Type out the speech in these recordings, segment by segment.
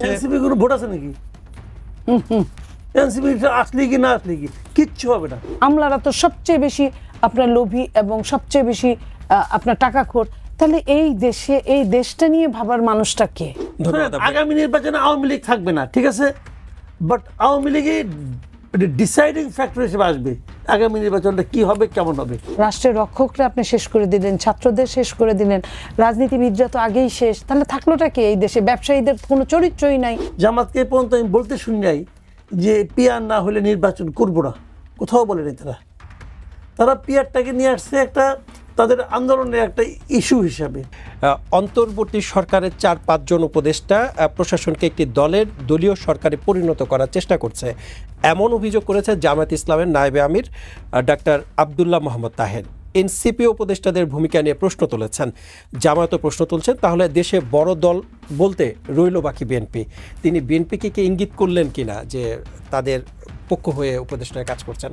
NCP কোনো vote আছে নাকি? এনসিপি আসলে কি না আসলে কি কিচ্ছু হবে না। আমলারা তো সবচেয়ে বেশি আপনার লোভী এবং সবচেয়ে বেশি আপনার টাকাখোর। তাহলে এই দেশে এই দেশটা নিয়ে ভাবার মানুষটা কে? আগামী নির্বাচনে আওয়ামী লীগ থাকবে না, ঠিক আছে, বাট আওয়ামী লীগে ডিসাইডিং ফ্যাক্টর হিসেবে আসবে আগামী নির্বাচনটা কি হবে, কেমন হবে। রাষ্ট্রের রক্ষকরা আপনি শেষ করে দিলেন, ছাত্রদের শেষ করে দিলেন, রাজনীতিবিদরা তো আগেই শেষ। তাহলে থাকলোটা কি এই দেশে? ব্যবসায়ীদের কোনো চরিত্রই নাই। জামাতকে পর্যন্ত আমি বলতে শুনি নাই যে পিয়ার না হলে নির্বাচন করবো না, কোথাও বলেনি তারা। তারা পিয়ারটাকে নিয়ে আসছে একটা তাদের আন্দোলনের একটা ইস্যু হিসাবে। অন্তর্বর্তী সরকারের 4-5 জন উপদেষ্টা প্রশাসনকে একটি দলীয় সরকারে পরিণত করার চেষ্টা করছে, এমন অভিযোগ করেছে জামায়াত ইসলামের নায়েবে আমির ডাক্তার আব্দুল্লাহ মোহাম্মদ তাহের। এনসিপি উপদেষ্টাদের ভূমিকা নিয়ে প্রশ্ন তুলেছেন, জামায়াতও প্রশ্ন তুলছেন, তাহলে দেশে বড় দল বলতে রইল বাকি বিএনপি। তিনি বিএনপিকে কি ইঙ্গিত করলেন কিনা যে তাদের পক্ষ হয়ে উপদেষ্টারা কাজ করছেন?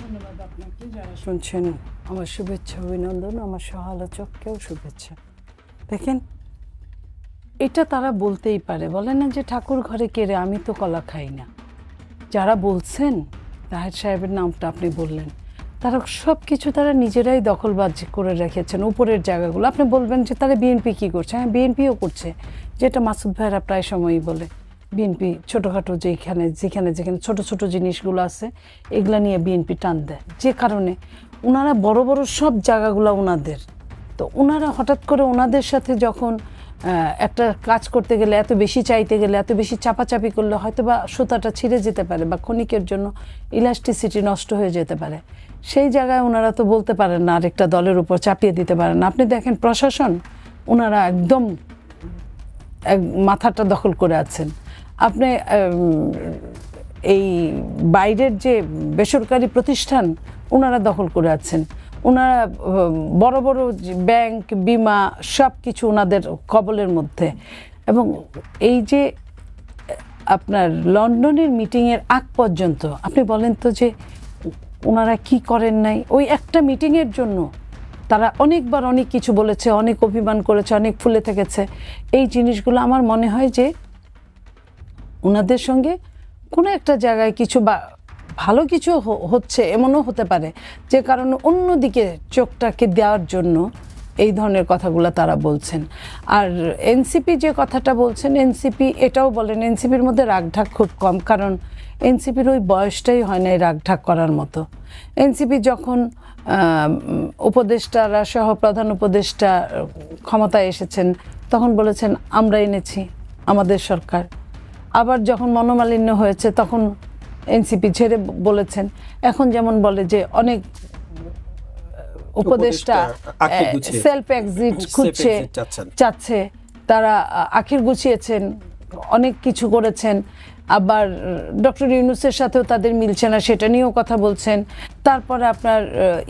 ধন্যবাদ আপনাকে, যারা শুনছেন আমার শুভেচ্ছা অভিনন্দন, আমার সহ-আলোচককেও শুভেচ্ছা। দেখেন, এটা তারা বলতেই পারে, বলে না যে ঠাকুর ঘরে কেড়ে আমি তো কলা খাই না। যারা বলছেন, তাহের সাহেবের নামটা আপনি বললেন, তারা সব কিছু তারা নিজেরাই দখলবাজি করে রেখেছেন উপরের জায়গাগুলো। আপনি বলবেন যে তারা বিএনপি কী করছে? হ্যাঁ, বিএনপিও করছে, যেটা মাসুদ ভাইরা প্রায় সময়ই বলে। বিএনপি ছোটোখাটো যেখানে ছোট ছোট জিনিসগুলো আছে এগুলা নিয়ে বিএনপি টান দেয়, যে কারণে ওনারা বড় বড় সব জায়গাগুলো ওনাদের। তো ওনারা হঠাৎ করে ওনাদের সাথে যখন একটা কাজ করতে গেলে, এত বেশি চাইতে গেলে, এত বেশি চাপাচাপি করলে হয়তো বা সুতাটা ছিঁড়ে যেতে পারে বা ক্ষণিকের জন্য ইলাস্টিসিটি নষ্ট হয়ে যেতে পারে। সেই জায়গায় ওনারা তো বলতে পারেন না, আরেকটা দলের উপর চাপিয়ে দিতে পারেন না। আপনি দেখেন প্রশাসন, ওনারা একদম মাথাটা দখল করে আছেন। আপনি এই বাইরের যে বেসরকারি প্রতিষ্ঠান ওনারা দখল করে আছেন। ওনারা বড় বড় ব্যাংক, বিমা সব কিছু ওনাদের কবলের মধ্যে। এবং এই যে আপনার লন্ডনের মিটিংয়ের আগ পর্যন্ত আপনি বলেন তো যে ওনারা কি করেন নাই? ওই একটা মিটিংয়ের জন্য তারা অনেকবার অনেক কিছু বলেছে, অনেক অভিমান করেছে, অনেক ফুলে থেকেছে। এই জিনিসগুলো আমার মনে হয় যে ওনাদের সঙ্গে কোনো একটা জায়গায় কিছু বা ভালো কিছু হচ্ছে, এমনও হতে পারে যে কারণে অন্যদিকে চোখটাকে দেওয়ার জন্য এই ধরনের কথাগুলো তারা বলছেন। আর এনসিপি যে কথাটা বলছেন, এনসিপি এটাও বলেন এনসিপির মধ্যে রাগঢাক খুব কম, কারণ এনসিপির ওই বয়সটাই হয় না এই রাগঢাক করার মতো। এনসিপি যখন উপদেষ্টারা সহ প্রধান উপদেষ্টা ক্ষমতায় এসেছেন তখন বলেছেন আমরা এনেছি, আমাদের সরকার। আবার যখন মনোমালিন্য হয়েছে তখন এনসিপি ছেড়ে বলেছেন। এখন যেমন বলে যে অনেক উপদেষ্টা সেলফ এক্সিট খুঁজছে, চাচ্ছে, তারা আখির গুছিয়েছেন, অনেক কিছু করেছেন। আবার ডক্টর ইউনূসের সাথেও তাদের মিলছে না, সেটা নিয়েও কথা বলছেন। তারপরে আপনার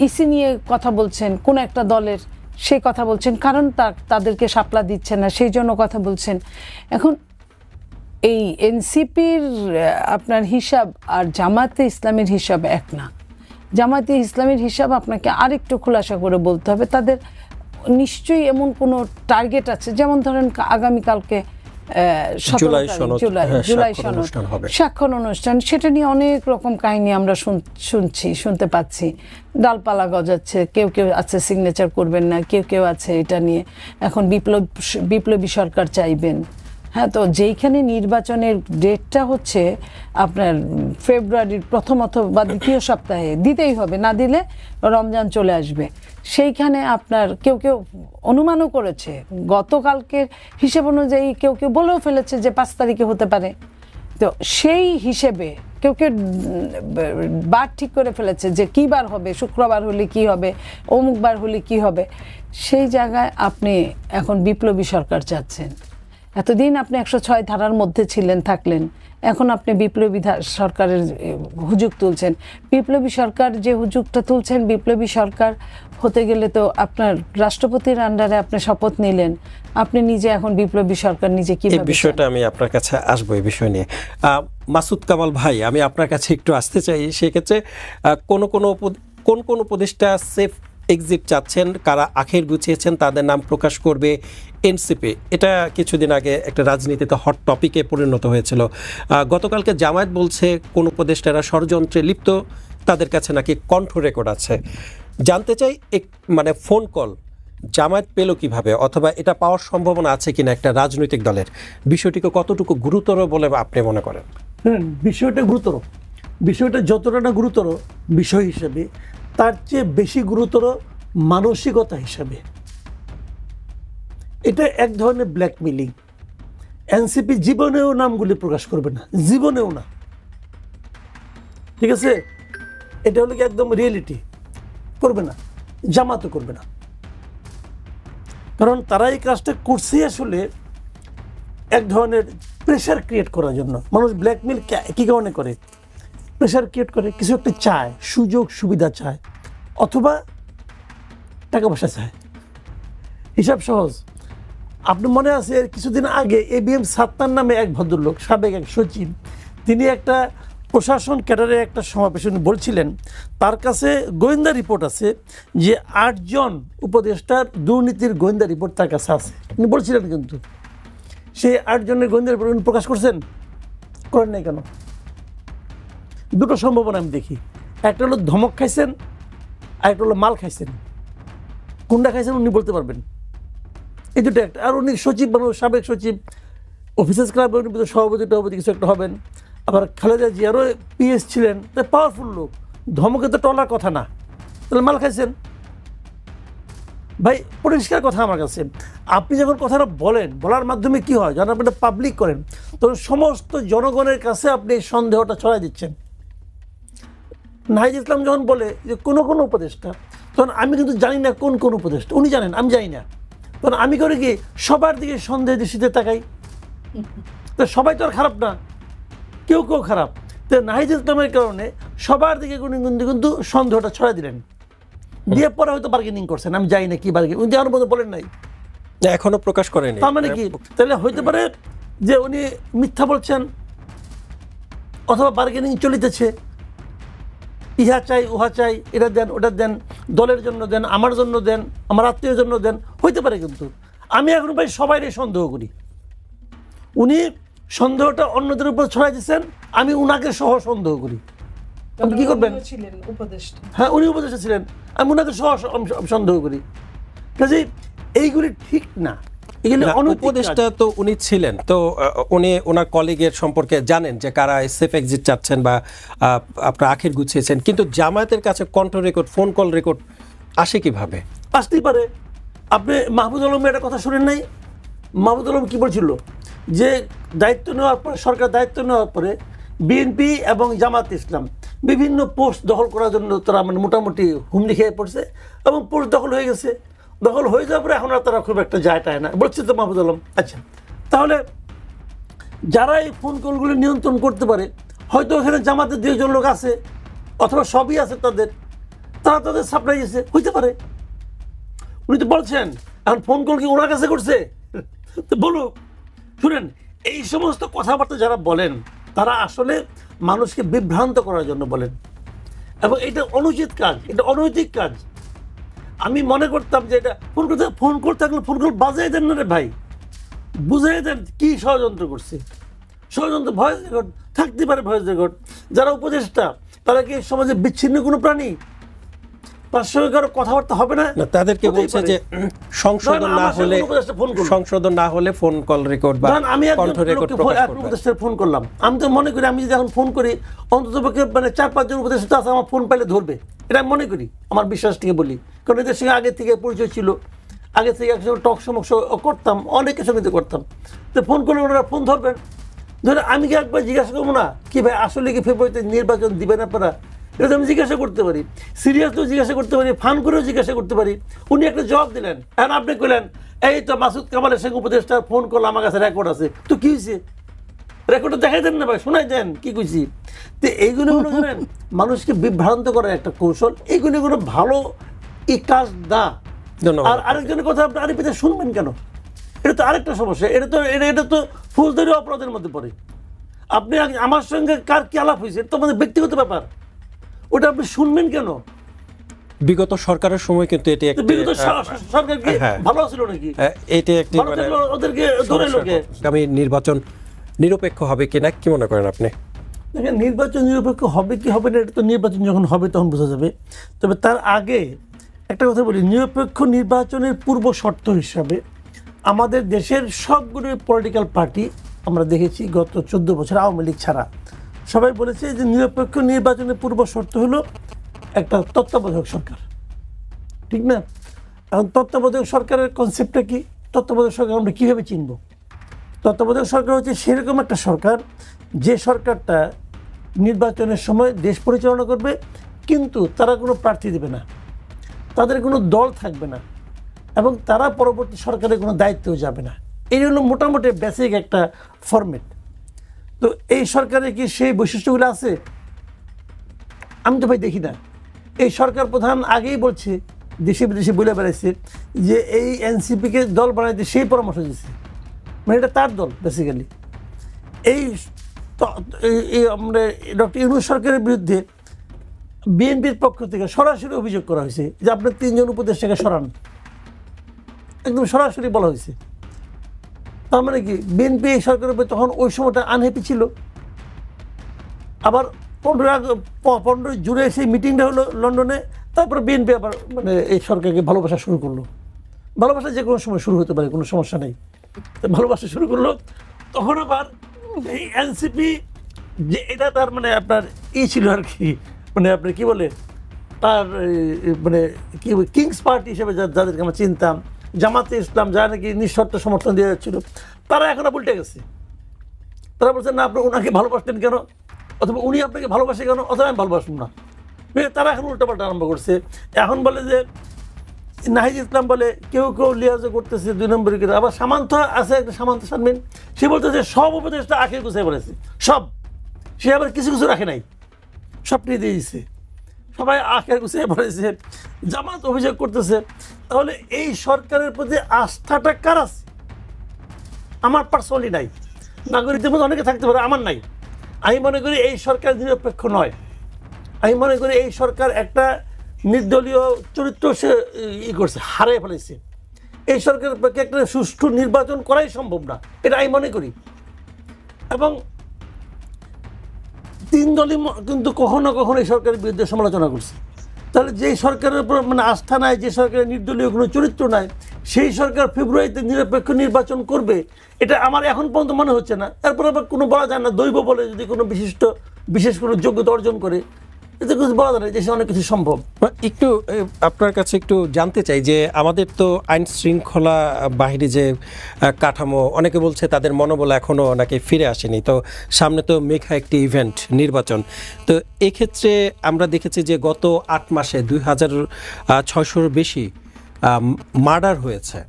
ইসি নিয়ে কথা বলছেন, কোন একটা দলের সেই কথা বলছেন, কারণ তাদেরকে শাপলা দিচ্ছে না সেই জন্য কথা বলছেন। এখন এই এনসিপির আপনার হিসাব আর জামায়াতে ইসলামের হিসাব এক না। জামায়াতে ইসলামের হিসাব আপনাকে আরেকটু খোলাসা করে বলতে হবে। তাদের নিশ্চয়ই এমন কোনো টার্গেট আছে, যেমন ধরেন আগামীকালকে জুলাই সনদ স্বাক্ষর অনুষ্ঠান, সেটা নিয়ে অনেক রকম কাহিনী আমরা শুনতে পাচ্ছি। ডালপালা গজাচ্ছে, কেউ কেউ আছে সিগনেচার করবেন না, কেউ কেউ আছে এটা নিয়ে এখন বিপ্লবী সরকার চাইবেন। হ্যাঁ, তো যেইখানে নির্বাচনের ডেটটা হচ্ছে আপনার ফেব্রুয়ারির প্রথম অথবা দ্বিতীয় সপ্তাহে দিতেই হবে, না দিলে রমজান চলে আসবে, সেইখানে আপনার কেউ কেউ অনুমানও করেছে, গতকালকের হিসেব অনুযায়ী কেউ কেউ বলেও ফেলেছে যে 5 তারিখে হতে পারে। তো সেই হিসেবে কেউ কেউ বার ঠিক করে ফেলেছে যে কী বার হবে, শুক্রবার হলে কি হবে, অমুক বার হলে কি হবে। সেই জায়গায় আপনি এখন বিপ্লবী সরকার চাচ্ছেন। এতদিন আপনি 106 ধারার মধ্যে থাকলেন, এখন আপনি বিপ্লবী সরকারের হুজুগ তুলছেন। বিপ্লবী সরকার যে হুজুগটা তুলছেন, বিপ্লবী সরকার হতে গেলে তো আপনার রাষ্ট্রপতির আন্ডারে আপনি শপথ নিলেন, আপনি নিজে এখন বিপ্লবী সরকার নিজে কি বিষয়টা আমি আপনার কাছে আসবো এই বিষয় নিয়ে। মাসুদ কামাল ভাই, আমি আপনার কাছে একটু আসতে চাই। সেক্ষেত্রে কোন উপদেষ্টা সেফ এক্সিট চাচ্ছেন, কারা আখের গুছিয়েছেন তাদের নাম প্রকাশ করবে এনসিপি। এটা কিছুদিন আগে একটা রাজনীতিতে হট টপিকে পরিণত হয়েছিল। গতকালকে জামায়াত বলছে কোন উপদেষ্টারা ষড়যন্ত্রে লিপ্ত, তাদের কাছে নাকি কণ্ঠ রেকর্ড আছে। জানতে চাই মানে ফোন কল জামায়াত পেল কিভাবে, অথবা এটা পাওয়ার সম্ভাবনা আছে কিনা একটা রাজনৈতিক দলের, বিষয়টিকে কতটুকু গুরুতর বলে আপনি মনে করেন? বিষয়টা গুরুতর, বিষয়টা যতটা না গুরুতর বিষয় হিসেবে, তার চেয়ে বেশি গুরুতর মানসিকতা হিসাবে। এটা এক ধরনের ব্ল্যাকমেইলিং। এনসিপি জীবনেও নামগুলি প্রকাশ করবে না, জীবনেও না, ঠিক আছে? এটা হলো কি একদম রিয়েলিটি, করবে না, জামাতও করবে না। কারণ তারা এই কাজটা করছে আসলে এক ধরনের প্রেশার ক্রিয়েট করার জন্য। মানুষ ব্ল্যাকমেইল কী কারণে করে? প্রেশার ক্রিয়েট করে, কিছু একটা চায়, সুযোগ সুবিধা চায়, অথবা টাকা পয়সা চায়। হিসাব সহজ। আপনি মনে আছে কিছুদিন আগে ABM সাত্তার নামে এক ভদ্রলোক, সাবেক এক সচিব, তিনি একটা প্রশাসন ক্যাডারের একটা সমাবেশে বলছিলেন তার কাছে গোয়েন্দা রিপোর্ট আছে যে 8 জন উপদেষ্টার দুর্নীতির গোয়েন্দা রিপোর্ট তার কাছে আছে। তিনি বলছিলেন, কিন্তু সেই 8 জনের গোয়েন্দা রিপোর্ট প্রকাশ করছেন? করেন নাই কেন? দুটো সম্ভাবনা আমি দেখি। একটা হলো ধমক খাইছেন, আর একটা হলো মাল খাইছেন। কোনটা খাইছেন উনি বলতে পারবেন। এই দুটো একটা। আর উনি সচিব, সাবেক সচিব, অফিসার্স ক্লাবের সভাপতি টভাপতি কিছু একটা হবেন। আবার খালেদা জিয়ারও PS ছিলেন, তাই পাওয়ারফুল লোক। ধমকে তো টলার কথা না, তাহলে মাল খাইছেন। ভাই পরিষ্কার কথা আমার কাছে, আপনি যখন কথাটা বলেন, বলার মাধ্যমে কি হয়, যখন আপনি পাবলিক করেন, তখন সমস্ত জনগণের কাছে আপনি এই সন্দেহটা ছড়াই দিচ্ছেন। নাহিদ ইসলাম যখন বলে যে কোনো কোনো উপদেষ্টা, তখন আমি কিন্তু জানি না কোন কোন উপদেষ্টা, উনি জানেন, আমি জানি না। তখন আমি করে কি সবার দিকে সন্দেহ দৃষ্টিতে তাকাই। তো সবাই তো আর খারাপ না, কেউ কেউ খারাপ। তো নাহিদ ইসলামের কারণে সবার দিকে কিন্তু সন্দেহটা ছড়াই দিলেন, দিয়ে পরে হয়তো বার্গেনিং করছেন, আমি জানি না কি বার্গেনিং, উনি আমার মতো বলেন নাই, এখনো প্রকাশ করেনি। তার মানে কি? তাহলে হইতে পারে যে উনি মিথ্যা বলছেন, অথবা বার্গেনিং চলিতেছে, ইহা চাই উহা চাই, এটা দেন ওটা দেন, দলের জন্য দেন, আমার জন্য দেন, আমার আত্মীয়ের জন্য দেন, হইতে পারে। কিন্তু আমি এখন ভাই সবাইরে সন্দেহ করি। উনি সন্দেহটা অন্যদের উপর ছড়াই দিচ্ছেন, আমি উনাকে সহ সন্দেহ করি। আপনি কি করবেন? হ্যাঁ, উনি উপদেষ্টা ছিলেন, আমি উনাকে সহ সন্দেহ করি। কাজেই এইগুলি ঠিক না। উপদেষ্টা তো উনি ছিলেন, তো উনি ওনার কলিগের সম্পর্কে জানেন যে কারা সেফ এক্সিট চাচ্ছেন বা আপনার আখের গুছিয়েছেন, কিন্তু জামায়াতের কাছে কণ্ঠ রেকর্ড, ফোন কল রেকর্ড আসে কিভাবে? আসতেই পারে। আপনি মাহমুদ আলমের একটা কথা শুনেন নাই? মাহমুদ আলম কি বলছিল যে দায়িত্ব নেওয়ার পরে, সরকার দায়িত্ব নেওয়ার পরে বিএনপি এবং জামাত ইসলাম বিভিন্ন পোস্ট দখল করার জন্য তারা মানে মোটামুটি হুমড়ি খেয়ে পড়ছে, এবং পোস্ট দখল হয়ে গেছে। দখল হয়ে যাওয়ার পরে এখন আর তারা খুব একটা যায় টায় না, বলছে তো মাহমুদ আলম। আচ্ছা, তাহলে যারা এই ফোন কলগুলি নিয়ন্ত্রণ করতে পারে, হয়তো ওখানে জামাতের 2 জন লোক আছে, অথবা সবই আছে তাদের, তারা তাদের সাপ্লাই দিয়েছে, হইতে পারে। উনি তো বলছেন, এখন ফোন কল কি ওনার কাছে করছে? তো বলুক। শুনেন, এই সমস্ত কথাবার্তা যারা বলেন তারা আসলে মানুষকে বিভ্রান্ত করার জন্য বলেন, এবং এটা অনুচিত কাজ, এটা অনৈতিক কাজ। আমি মনে করতাম যে এটা ফোন করতে থাকলে ফোন কল বাজাই দেন না রে ভাই, বুঝাই দেন কি ষড়যন্ত্র করছে। ষড়যন্ত্র ভয়েস রেকর্ড থাকতে পারে, ভয়েস রেকর্ড। যারা উপদেষ্টা তারা কি সমাজে বিচ্ছিন্ন কোনো প্রাণী? তার সঙ্গে কারো কথাবার্তা হবে না? তাদেরকে বলছে যে সংশোধন না হলে ফোন কল রেকর্ড বা কণ্ঠ রেকর্ড প্রকাশ করবে। উপদেষ্টার ফোন করলাম, আমি তো মনে করি আমি যদি এখন ফোন করি, অন্ততপক্ষে মানে 4-5 জন উপদেষ্টা আছে, আমার ফোন পাইলে ধরবে, এটা আমি মনে করি, আমার বিশ্বাস থেকে বলি। কারণ এদের সঙ্গে আগে থেকে পরিচয় ছিল, আগে থেকে একসঙ্গে টক সমক্ষ করতাম, অনেকের সঙ্গে করতাম। তো ফোন করলে ওনারা ফোন ধরবেন। ধরে আমি কি একবার জিজ্ঞাসা করবো না কি ভাই আসলে কি ফেব্রুয়ারিতে নির্বাচন দিবেন আপনারা? এটা তো আমি জিজ্ঞাসা করতে পারি, সিরিয়াসলিও জিজ্ঞাসা করতে পারি, ফান করেও জিজ্ঞাসা করতে পারি। উনি একটা জবাব দিলেন, এখন আপনি কইলেন এই তো মাসুদ কামালের সঙ্গে উপদেষ্টার ফোন করলে আমার কাছে রেকর্ড আছে, তো কি হয়েছে? রেকর্ডটা দেখাই দেন না ভাই, শোনাই দেন কি কইছি। তো এইগুলো জানেন মানুষকে বিভ্রান্ত করার একটা কৌশল, এইগুলি কোনো ভালো এই কাজ না। আর আরেকজনের কথা আপনি আরেক পিতা শুনবেন কেন? এটা তো আরেকটা সমস্যা। এটা তো ফৌজদারি অপরাধের মধ্যে পড়ে। আপনি আমার সঙ্গে কার কি আলাপ হয়েছে, এটা তো আমাদের ব্যক্তিগত ব্যাপার, ওটা আপনি শুনবেন কেন? বিগত সরকারের সময় কিন্তু এটি একটি বিগত সরকার কি ভালো ছিল নাকি? এটি একটি ভালো থাকলে ওদেরকে ধরে লোকে আগামী নির্বাচন নিরপেক্ষ হবে কিনা কি মনে করেন আপনি? দেখেন, নির্বাচন নিরপেক্ষ হবে কি হবে না এটা তো নির্বাচন যখন হবে তখন বোঝা যাবে। তবে তার আগে একটা কথা বলি, নিরপেক্ষ নির্বাচনের পূর্ব শর্ত হিসাবে আমাদের দেশের সবগুলো পলিটিক্যাল পার্টি আমরা দেখেছি গত 14 বছর আওয়ামী লীগ ছাড়া সবাই বলেছে যে নিরপেক্ষ নির্বাচনের পূর্ব শর্ত হলো একটা তত্ত্বাবধায়ক সরকার, ঠিক না? এখন তত্ত্বাবধায়ক সরকারের কনসেপ্টটা কি? তত্ত্বাবধায়ক সরকার আমরা কীভাবে চিনব? তত্ত্বাবধায়ক সরকার হচ্ছে সেরকম একটা সরকার যে সরকারটা নির্বাচনের সময় দেশ পরিচালনা করবে, কিন্তু তারা কোনো প্রার্থী দেবে না, তাদের কোনো দল থাকবে না, এবং তারা পরবর্তী সরকারের কোনো দায়িত্বও যাবে না। এই হলো মোটামুটি বেসিক একটা ফরম্যাট। তো এই সরকারে কি সেই বৈশিষ্ট্যগুলো আছে? আমি তো ভাই দেখি না। এই সরকার প্রধান আগেই বলছে, দেশে বিদেশে বলে বেড়াইছে যে এই এনসিপিকে দল বানাইতে সেই পরামর্শ দিচ্ছে, মানে এটা তার দল বেসিক্যালি। আমরা ডক্টর ইউনূস সরকারের বিরুদ্ধে বিএনপির পক্ষ থেকে সরাসরি অভিযোগ করা হয়েছে যে আপনার 3 জন উপদেষ্টাকে সরান, একদম সরাসরি বলা হয়েছে। তার মানে কি বিএনপি এই সরকারের উপরে তখন ওই সময়টা আনহ্যাপি ছিল। আবার 15 জুনে সেই মিটিংটা হলো লন্ডনে, তারপর বিএনপি আবার মানে এই সরকারকে ভালোবাসা শুরু করলো। ভালোবাসা যে কোনো সময় শুরু হতে পারে, কোনো সমস্যা নেই। ভালোবাসা শুরু করলো, তখন আবার এই এনসিপি যে এটা তার মানে আপনার ছিল আর কি, মানে আপনি কি বলে তার মানে কি কিংস পার্টি হিসেবে যাদেরকে আমরা চিনতাম, জামাতে ইসলাম যারা নাকি নিঃশর্ত সমর্থন দিয়ে যাচ্ছিল, তারা এখন উল্টে গেছে। তারা বলছেন না আপনি ওনাকে ভালোবাসতেন কেন, অথবা উনি আপনাকে ভালোবাসে কেন, অথবা আমি ভালোবাসুন না। তারা এখন উল্টাপাল্টা আরম্ভ করছে। এখন বলে যে নাহিদ ইসলাম বলে কেউ কেউ লিয়াজও করতেছে 2 নম্বরী করে। আবার সামান্ত আছে একটা সামান্ত শারমিন, সে বলতেছে সব উপদেশটা আখের গুছাই বলেছে, সব। সে আবার কিছু কিছু রাখে নাই, সবটাই দিয়ে দিচ্ছে, সবাই আখের গুছাই বলেছে। জামাত অভিযোগ করতেছে। তাহলে এই সরকারের প্রতি আস্থাটা কার আছে? আমার পার্সোনালি নাই, নাগরিকদের মধ্যে অনেকে থাকতে পারে, আমার নাই। আমি মনে করি এই সরকার নিরপেক্ষ নয়। আমি মনে করি এই সরকার একটা নির্দলীয় চরিত্র সে করছে, হারিয়ে ফেলেছে। এই সরকারের পক্ষে একটা সুষ্ঠু নির্বাচন করাই সম্ভব না, এটা আমি মনে করি। এবং 3 দলই কিন্তু কখনো কখনো এই সরকারের বিরুদ্ধে সমালোচনা করছে। তাহলে যেই সরকারের উপর মানে আস্থা নাই, যে সরকারের নির্দলীয় কোনো চরিত্র নাই, সেই সরকার ফেব্রুয়ারিতে নিরপেক্ষ নির্বাচন করবে, এটা আমার এখন পর্যন্ত মনে হচ্ছে না। এরপর আবার কোনো বলা যায় না, দৈব বলে যদি কোনো বিশেষ কোনো যোগ্যতা অর্জন করে, এতে কিছু বলা যায় না, দেশে অনেক কিছু সম্ভব। একটু আপনার কাছে একটু জানতে চাই যে আমাদের তো আইন শৃঙ্খলা বাহিনী যে কাঠামো, অনেকে বলছে তাদের মনোবল এখনও নাকি ফিরে আসেনি। তো সামনে তো মেঘা একটি ইভেন্ট নির্বাচন, তো এক্ষেত্রে আমরা দেখেছি যে গত 8 মাসে 2600-র বেশি মার্ডার হয়েছে।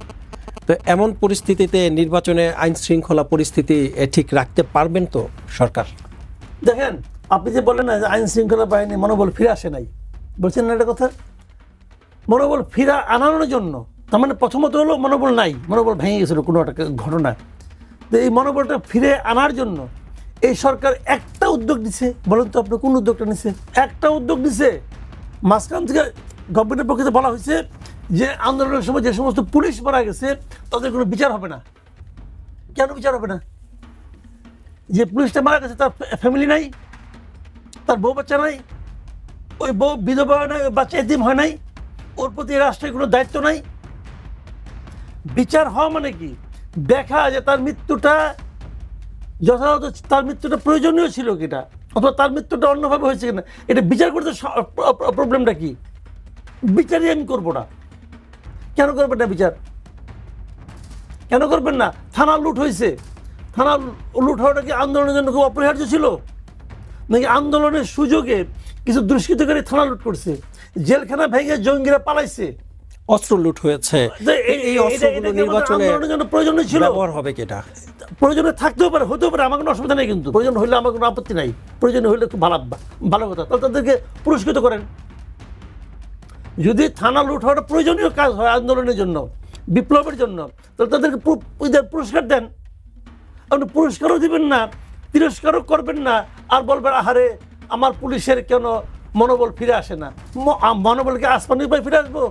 তো এমন পরিস্থিতিতে নির্বাচনে আইন শৃঙ্খলা পরিস্থিতি ঠিক রাখতে পারবেন তো সরকার? দেখেন, আপনি যে বলেন না যে আইন শৃঙ্খলা বাহিনী মনোবল ফিরে আসে নাই, বলছেন না একটা কথা? মনোবল ফিরা আনানোর জন্য তার মানে প্রথমত হলো মনোবল নাই, মনোবল ভেঙে গেছিল কোনো একটা ঘটনা। তো এই মনোবলটা ফিরে আনার জন্য এই সরকার একটা উদ্যোগ নিছে। বলেন তো আপনি কোন উদ্যোগটা নিছে? একটা উদ্যোগ নিছে। মাঝখান থেকে গভর্নমেন্টের পক্ষে বলা হয়েছে যে আন্দোলনের সময় যে সমস্ত পুলিশ মারা গেছে তাদের কোনো বিচার হবে না। কেন বিচার হবে না? যে পুলিশটা মারা গেছে তার ফ্যামিলি নাই, তার বউ বাচ্চা নাই, ওই বউ বিধবা হয় নাই, ওই বাচ্চা এতিম হয় নাই, ওর প্রতি রাষ্ট্রের কোনো দায়িত্ব নাই। বিচার হওয়া মানে কি? দেখা যে তার মৃত্যুটা যথাযথ, তার মৃত্যুটা প্রয়োজনীয় ছিল কিনা, অথবা তার মৃত্যুটা অন্যভাবে হয়েছে কিনা, এটা বিচার করতে প্রবলেমটা কি? বিচারই আমি করবো না। কেন করবেন না বিচার? কেন করবেন না? থানা লুট হয়েছে, থানা লুট হওয়াটা কি আন্দোলনের জন্য খুব অপরিহার্য ছিল নাকি? আন্দোলনের সুযোগে কিছু দুষ্কৃতকারী থানা লুট করছে, জেলখানা ভেঙে জঙ্গিরা পালাইছে, অস্ত্র লুট হয়েছে। এই অস্ত্রগুলো নির্বাচনে প্রয়োজন ছিল, ব্যবহার হবে কিনা? প্রয়োজনে থাকতেও পারে, হতেও পারে, আমার কোনো অসুবিধা নেই। কিন্তু প্রয়োজন হইলে আমার কোনো আপত্তি নাই, প্রয়োজন হইলে খুব ভালো কথা। তাহলে তাদেরকে পুরস্কৃত করেন। যদি থানা লুট হওয়াটা প্রয়োজনীয় কাজ হয় আন্দোলনের জন্য, বিপ্লবের জন্য, তাহলে তাদেরকে পুরস্কার দেন। আপনি পুরস্কারও দিবেন না, তিরস্কারও করবেন না, আর বলবেন আহারে আমার পুলিশের কেন মনোবল ফিরে আসে না। মনোবলকে আসমানি ভাই ফিরে আসবো,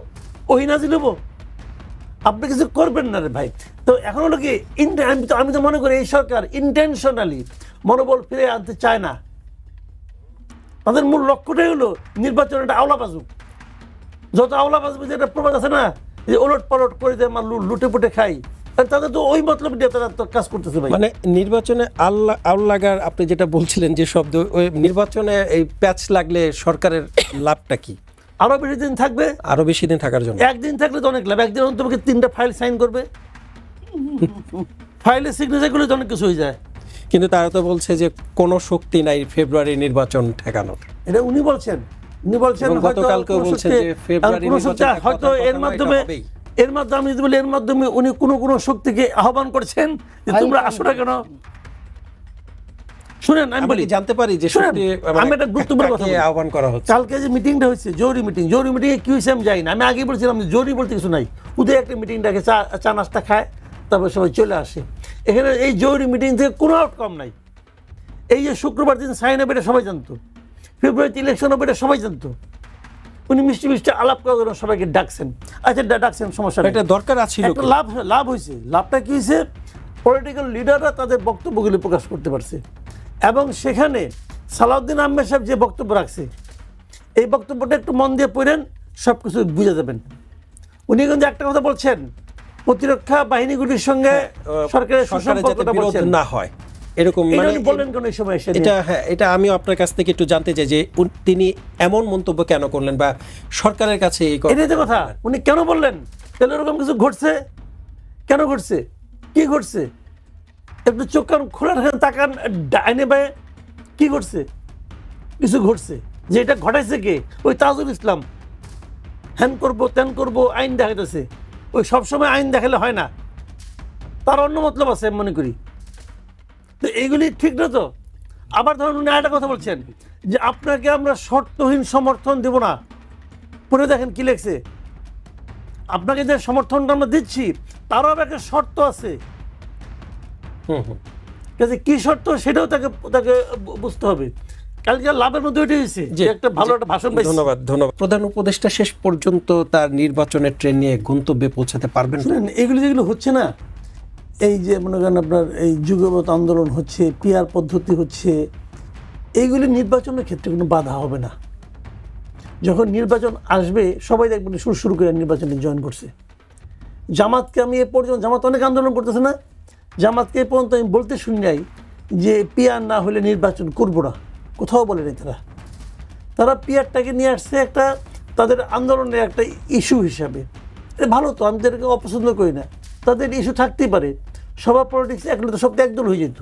ওই নাজিল হবো? আপনি কিছু করবেন না রে ভাই। তো এখন হলো কি, আমি তো মনে করি এই সরকার ইন্টেনশনালি মনোবল ফিরে আনতে চায় না। তাদের মূল লক্ষ্যটাই হলো নির্বাচন একটা আওলা বাজুক, যত আওলা বাজবে, যেটা প্রবাদ আছে না, যে ওলট পালট করে যে আমার লুটে পুটে খাই, তাদের তো ওই মতলব দিয়ে তারা তো কাজ করতেছে ভাই। মানে নির্বাচনে আল্লাগার আপনি যেটা বলছিলেন যে শব্দ, ওই নির্বাচনে এই প্যাচ লাগলে সরকারের লাভটা কি? আরো বেশি দিন থাকবে, আরো বেশি দিন থাকার জন্য। একদিন থাকলে তো অনেক লাভ। একদিন তোমাকে 3টা ফাইল সাইন করবে, ফাইলে সিগনেচার করলে তো অনেক কিছু হয়ে যায়। কিন্তু তারা তো বলছে যে কোনো শক্তি নাই ফেব্রুয়ারি নির্বাচন ঠেকানোর। এটা উনি বলছেন, গতকালকেও বলছেন যে ফেব্রুয়ারি নির্বাচন হয়তো এর মাধ্যমে আমি যদি বলি, এর মাধ্যমে উনি কোনো শক্তিকে আহ্বান করছেন যে তোমরা আসো না কেন। শুনেন, আমি বলি, জানতে পারি যে আমি একটা গুরুত্বপূর্ণ কথা আহ্বান করা হচ্ছে। কালকে যে মিটিংটা হচ্ছে, জরুরি মিটিংয়ে কি হয়েছে আমি জানি না। আমি আগে বলছিলাম জরুরি বলতে কিছু নাই, উদয় একটা মিটিং ডাকে, চা নাস্তা খায়, তারপর সবাই চলে আসে। এখানে এই জরুরি মিটিং থেকে কোনো আউটকাম নাই। এই যে শুক্রবার দিন সাইন হবে, এটা সবাই জানতো। ফেব্রুয়ারিতে ইলেকশন হবে, এটা সবাই জানতো। উনি মিষ্টি আলাপ করে সবাইকে ডাকছেন। আচ্ছা, ডাকছেন, সমস্যা নেই, এটা দরকার আছে। লাভ হয়েছে। লাভটা কি হয়েছে? পলিটিক্যাল লিডাররা তাদের বক্তব্যগুলি প্রকাশ করতে পারছে, এবং সেখানে সালাউদ্দিন আহমেদ সাহেব যে বক্তব্য রাখছে, এই বক্তব্যটা একটু মন দিয়ে পড়েন, সব কিছু বুঝে যাবেন। উনি কিন্তু একটা কথা বলছেন, প্রতিরক্ষা বাহিনীগুলির সঙ্গে সরকারের সুসম্পর্কটা বলছেন না হয় এরকম, মানে বললেন কোন সময় এটা। হ্যাঁ, এটা আমি আপনার কাছ থেকে একটু জানতে চাই যে তিনি এমন মন্তব্য কেন করলেন, বা সরকারের কাছে এটাই তো কথা, উনি কেন বললেন? তাহলে এরকম কিছু ঘটছে, কেন ঘটছে, কি ঘটছে? একটু চোখ কান খোলা রাখেন, তাকান ডাইনে বায়ে, কি ঘটছে? কিছু ঘটছে। যে এটা ঘটাইছে কে? ওই তাজুল ইসলাম। হ্যান করবো, ত্যান করবো, আইন দেখাইতেছে। ওই সবসময় আইন দেখালে হয় না, তার অন্য মতলব আছে আমি মনে করি। তো এইগুলি ঠিক না তো। আবার ধরুন উনি আরেকটা কথা বলছেন যে আপনাকে আমরা শর্তহীন সমর্থন দেব না। পড়ে দেখেন কি লেখছে, আপনাকে যে সমর্থনটা আমরা দিচ্ছি তারও একটা শর্ত আছে। কি শর্ত সেটাও তাকে বুঝতে হবে। কালকে লাভের মধ্যে ওইটাই হয়েছে যে একটা ভালো একটা ভাষণ পাইছে। ধন্যবাদ। প্রধান উপদেষ্টা শেষ পর্যন্ত তার নির্বাচনের ট্রেন নিয়ে গন্তব্যে পৌঁছাতে পারবেন? এগুলি যেগুলো হচ্ছে না, এই যে মনে করেন আপনার এই যুগপৎ আন্দোলন হচ্ছে, পিআর পদ্ধতি হচ্ছে, এইগুলি নির্বাচনের ক্ষেত্রে কোনো বাধা হবে না। যখন নির্বাচন আসবে সবাই দেখবেন শুরু করে নির্বাচনে জয়েন করছে। জামাতকে আমি এ পর্যন্ত, জামাত অনেক আন্দোলন করতেছে না, জামাতকে এ পর্যন্ত আমি বলতে শুনি নাই যে পিআর না হলে নির্বাচন করবো না, কোথাও বলে নাই। তারা পিআরটাকে নিয়ে আসছে একটা তাদের আন্দোলনের একটা ইস্যু হিসাবে। ভালো তো, আমি তাদেরকে অপছন্দ করি না, তাদের ইস্যু থাকতেই পারে। সবার পলিটিক্স এখন তো সব একদল হয়ে যেত,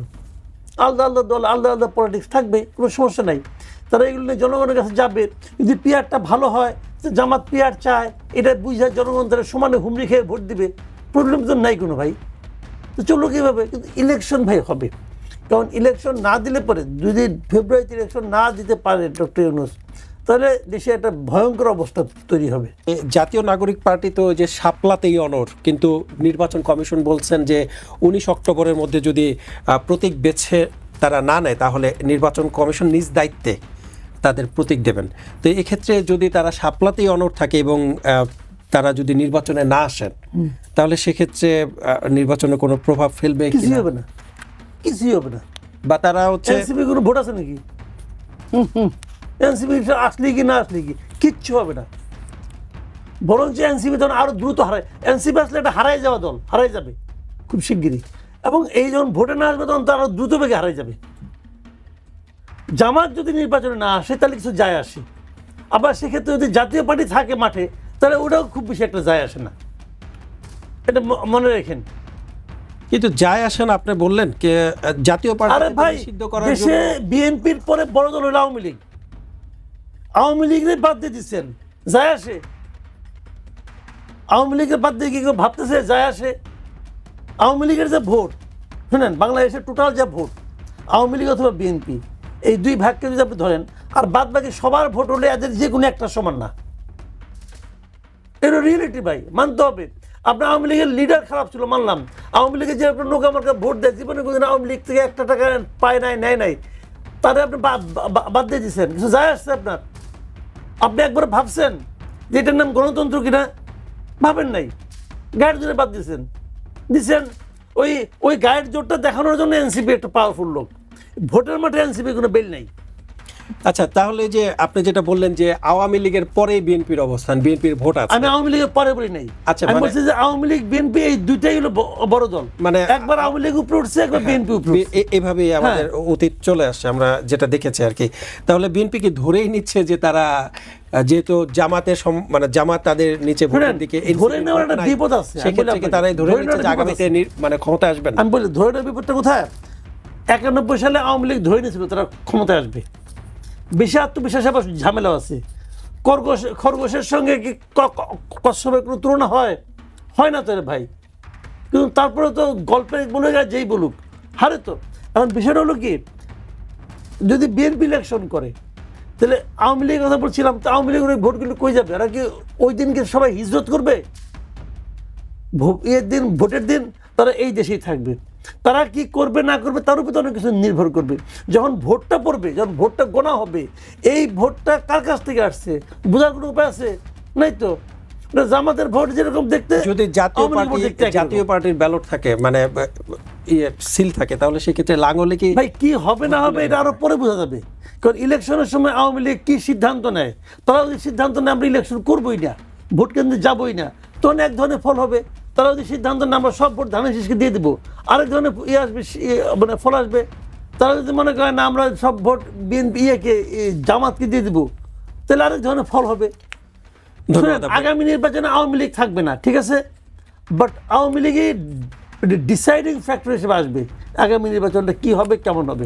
আলাদা আলাদা দল, আলাদা আলাদা পলিটিক্স থাকবে, কোনো সমস্যা নাই। তারা এগুলো নিয়ে জনগণের কাছে যাবে। যদি পিআরটা ভালো হয়, জামাত পিআর চায়, এটা বুঝে জনগণ তারা সমানে হুমড়ি খেয়ে ভোট দিবে, প্রবলেম তো নাই কোনো ভাই। তো চলো কীভাবে? কিন্তু ইলেকশন ভাই হবে, কারণ ইলেকশন না দিলে পরে, যদি ফেব্রুয়ারিতে ইলেকশন না দিতে পারে ডক্টর ইউনূস, তাহলে দেশে একটা ভয়ঙ্কর অবস্থা তৈরি হবে। জাতীয় নাগরিক পার্টি তো যে শাপলাতেই অনড়, কিন্তু নির্বাচন কমিশন বলছেন যে 19 অক্টোবরের মধ্যে যদি প্রতীক বেছে তারা না নেয়, তাহলে নির্বাচন কমিশন নিজ দায়িত্বে তাদের প্রতীক দেবেন। তো এক্ষেত্রে যদি তারা শাপলাতেই অনড় থাকে এবং তারা যদি নির্বাচনে না আসেন, তাহলে সেক্ষেত্রে নির্বাচনে কোনো প্রভাব ফেলবে? কিছুই হবে না, কিছুই হবে না। বা তারা হচ্ছে এনসিপি কোনো ভোট আছে নাকি? এনসিপি আসলে কি না আসলে কি, কিচ্ছু হবে না। বরঞ্চ এনসিপি তখন আরো দ্রুত হারায়। এনসিপি আসলে একটা হারাই যাওয়া দল, হারাই যাবে খুব শিগগিরই। এবং এই যখন ভোটে না আসবে তখন তারা আরো দ্রুত বেগে হারাই যাবে। জামাত যদি নির্বাচনে না আসে তাহলে কিছু যায় আসে, আবার সেক্ষেত্রে যদি জাতীয় পার্টি থাকে মাঠে, তাহলে ওটাও খুব বেশি একটা যায় আসে না, এটা মনে রাখেন। কিন্তু যায় আসেন, আপনি বললেন যে জাতীয় পার্টি নিষিদ্ধ করার জন্য দেশে বিএনপির পরে বড় দল হলো আওয়ামী লীগ। আওয়ামী লীগের বাদ দিয়ে দিচ্ছেন, যায় আসে? আওয়ামী লীগের বাদ দিয়ে কি কেউ ভাবতেছে যায় আসে? আওয়ামী লীগের যে ভোট, শুনেন, বাংলাদেশের টোটাল যে ভোট, আওয়ামী লীগ অথবা বিএনপি, এই দুই ভাগকে যদি আপনি ধরেন, আর বাদ বাকি সবার ভোট হলে এদের যে কোনো একটা সমান না। এটা রিয়েলিটি ভাই, মানতে হবে। আপনার আওয়ামী লীগের লিডার খারাপ ছিল, মানলাম। আওয়ামী লীগের যে আপনার লোক আমাকে ভোট দেয়, জীবনে কোনোদিন আওয়ামী লীগ থেকে একটা টাকা পায় নাই, নেয় নাই, তারা আপনি বাদ দিয়ে দিচ্ছেন, কিছু যায় আসছে আপনার? আপনি একবার ভাবছেন যে এটার নাম গণতন্ত্র কিনা? ভাবেন নাই, গায়ের জোরে বাদ দিচ্ছেন। ওই গায়ের জোরটা দেখানোর জন্য এনসিপি একটা পাওয়ারফুল লোক। ভোটের মাঠে এনসিপি কোনো বেল নাই। আচ্ছা, তাহলে যে আপনি যেটা বললেন যে আওয়ামী লীগের পরে বিএনপির অবস্থান, বিএনপির ভোট আছে। আমি আওয়ামী লীগের পরে বলি নাই। আচ্ছা, আমি বলছি যে আওয়ামী লীগ বিএনপি এই দুইটাই হলো বড় দল। মানে একবার আওয়ামী লীগ উপরে উঠছে, একবার বিএনপি উপরে উঠছে। এইভাবেই আমাদের অতীত চলে আসছে, আমরা যেটা দেখেছি আর কি। তাহলে বিএনপি কি ধরেই নিচ্ছে যে তারা যেহেতু জামাতের মানে জামাত তাদের নিচে ভোটের দিকে ধরে নেওয়ার একটা বিপদ আছে, সেক্ষেত্রে কি তারাই ধরে নিচ্ছে যে আগামীতে মানে ক্ষমতা আসবেন? আমি বলি ধরে নেওয়ার বিপদটা কোথায়? 91 সালে আওয়ামী লীগ ধরে নিয়েছিল তারা ক্ষমতায় আসবে। বেশি আত্মবিশ্বাস আবার ঝামেলা আছে। খরগোশের সঙ্গে কি কচ্ছপের কোনো তুলনা হয় না তো রে ভাই। কিন্তু তারপরে তো গল্পের বলে যায় যেই বলুক হারে তো। এখন বিষয়টা হলো কি, যদি বিএনপি ইলেকশন করে তাহলে আওয়ামী লীগের কথা বলছিলাম, তো আওয়ামী লীগের ভোটগুলো কই যাবে? এরা কি ওই দিনকে সবাই হিজরত করবে? ভোটের দিন তারা এই দেশেই থাকবে। তারা কি করবে না করবে তার উপর অনেক কিছু নির্ভর করবে। যখন ভোটটা পড়বে, যখন ভোটটা গোনা হবে, এই ভোটটা কার কাছ থেকে আসছে বোঝার কোনো উপায় আছে? নাই তো। জামাতের ভোট যেরকম দেখতে, যদি জাতীয় পার্টির ব্যালট থাকে, মানে সিল থাকে, তাহলে সেক্ষেত্রে লাঙ্গলে কি ভাই কি হবে না হবে এটা আরো পরে বোঝা যাবে। কারণ ইলেকশনের সময় আওয়ামী লীগ কি সিদ্ধান্ত নেয়, তারা যদি সিদ্ধান্ত নেয় আমরা ইলেকশন করবোই না, ভোট কেন্দ্রে যাবোই না, তখন এক ধরনের ফল হবে। তারা যদি সিদ্ধান্ত নেয় আমরা সব ভোট ধানের শীষকে দিয়ে দেবো, আরেক ধরনের আসবে, মানে ফল আসবে। তারা যদি মনে করে না আমরা সব ভোট বিএনপি জামাতকে দিয়ে দেবো, তাহলে আরেক ধরনের ফল হবে। আগামী নির্বাচনে আওয়ামী লীগ থাকবে না, ঠিক আছে, বাট আওয়ামী লীগের ডিসাইডিং ফ্যাক্টর হিসেবে আসবে আগামী নির্বাচনটা কি হবে, কেমন হবে।